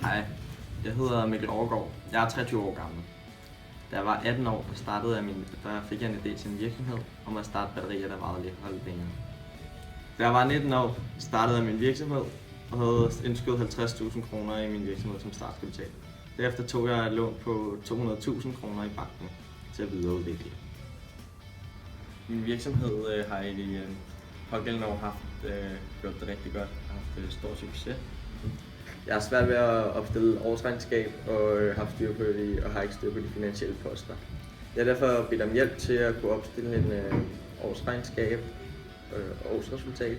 Hej, jeg hedder Mikkel Overgaard. Jeg er 23 år gammel. Da jeg var 18 år, der fik jeg en idé til en virksomhed om at starte batterier, der varede lidt længere. Da jeg var 19 år, startede jeg min virksomhed og havde indskudt 50.000 kroner i min virksomhed som startkapital. Derefter tog jeg et lån på 200.000 kroner i banken til at videreudvikle. Min virksomhed har i de pågældende år gjort det rigtig godt og haft stor succes. Jeg har svært ved at opstille årsregnskab og har ikke styr på de finansielle poster. Jeg har derfor bedt om hjælp til at kunne opstille en årsregnskab, årsresultat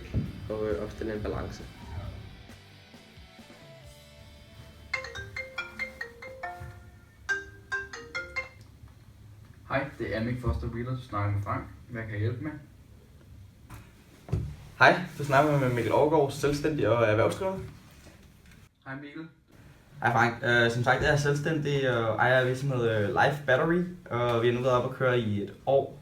og opstille en balance. Hej, det er Amik Foster Wheeler, du snakker med Frank. Hvad kan jeg hjælpe med? Hej, du snakker med Mikkel Overgaard, selvstændig og erhvervsdrivende. Hej Mikkel. Hej Frank, som sagt jeg er selvstændig og ejer virksomhed Life Battery, og vi har nu været oppe at køre i et år.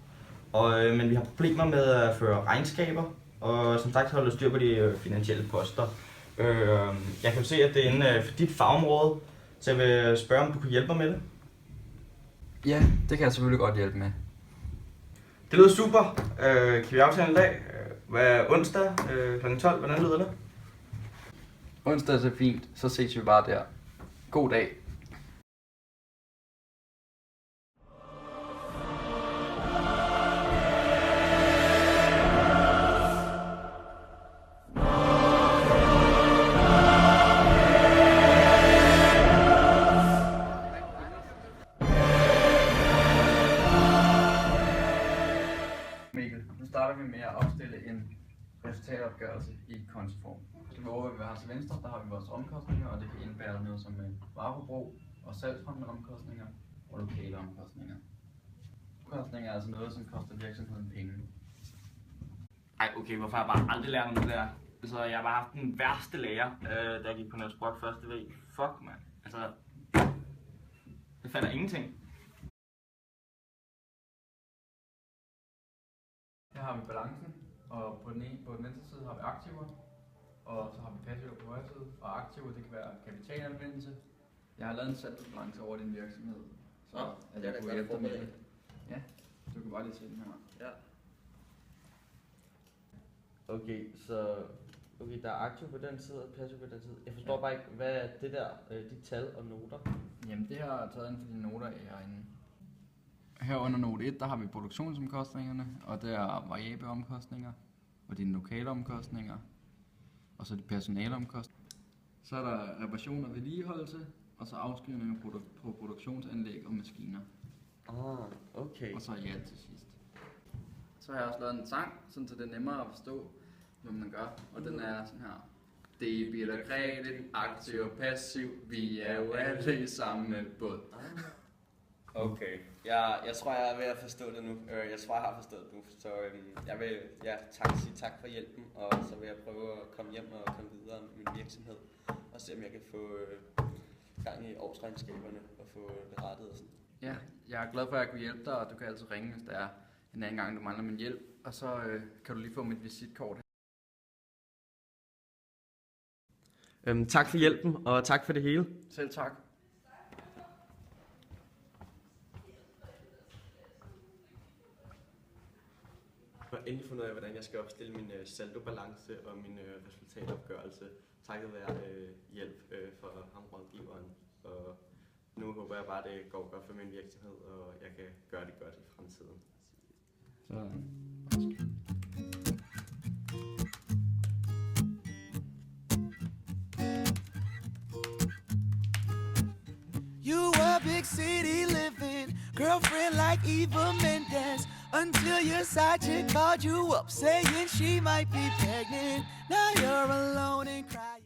Men vi har problemer med at føre regnskaber, og som sagt holde styr på de finansielle poster. Jeg kan jo se, at det er inden for dit fagområde, så jeg vil spørge, om du kan hjælpe mig med det. Ja, det kan jeg selvfølgelig godt hjælpe med. Det lyder super. Kan vi aftale en dag? Hvad er onsdag kl. 12? Hvordan lyder det? Onsdag er så fint, så ses vi bare der. God dag. Mikkel, nu starter vi med at opstille en resultatopgørelse i kontoform. Det lover vi har til venstre, der har vi vores omkostninger, og det kan indebære noget som vareforbrug og salgsfremmende omkostninger og lokale omkostninger. Omkostninger er altså noget, som koster virksomheden penge. Ej, okay, hvorfor har jeg bare aldrig lært noget der? Altså, jeg har bare haft den værste lærer, da jeg gik på Niels Brock første V. Fuck, mand. Altså, det fandt ingenting. Her har vi balancen, og på den venstre side har vi aktiver, og så har vi passiver på højre side, og aktiver det kan være kapitalanvendelse. Jeg har lavet en salgsbalance over din virksomhed, så at jeg kunne hjælpe dig med det. Ja, du kan bare lige se den her. Ja. Okay, så der er aktiv på den side og passiv på den side. Jeg forstår bare ikke, hvad er det der, de tal og noter? Jamen det her er taget ind for dine noter herinde. Her under note 1, der har vi produktionsomkostningerne, og der er variable omkostninger, og dine lokale omkostninger, og så de personaleomkostninger. Så er der reparation og vedligeholdelse, og så afskrivninger på produktionsanlæg og maskiner. Okay. Og så ja til sidst. Så har jeg også lavet en sang, sådan så det er nemmere at forstå, hvad man gør, og den er sådan her. Debit og kredit, aktiv og passiv, vi er jo alle sammen med båd. Okay, jeg tror, jeg er ved at forstå det nu. Jeg tror, jeg har forstået det nu. Så jeg vil sige tak for hjælpen, og så vil jeg prøve at komme hjem og komme videre med min virksomhed. Og se, om jeg kan få gang i årsregnskaberne og få det rettet og sådan. Ja, jeg er glad for, at jeg kunne hjælpe dig, og du kan altid ringe, hvis der er en anden gang, du mangler min hjælp. Og så kan du lige få mit visitkort. Tak for hjælpen, og tak for det hele. Selv tak. Jeg har endelig fundet ud af, hvordan jeg skal opstille min saldobalance og min resultatopgørelse, takket være hjælp fra ham rådgiveren. Og nu håber jeg bare, at det går godt for min virksomhed, og jeg kan gøre det godt i fremtiden. You were big city living, girlfriend like Eva Mendes, until your side chick called you up saying she might be pregnant. Now you're alone and crying.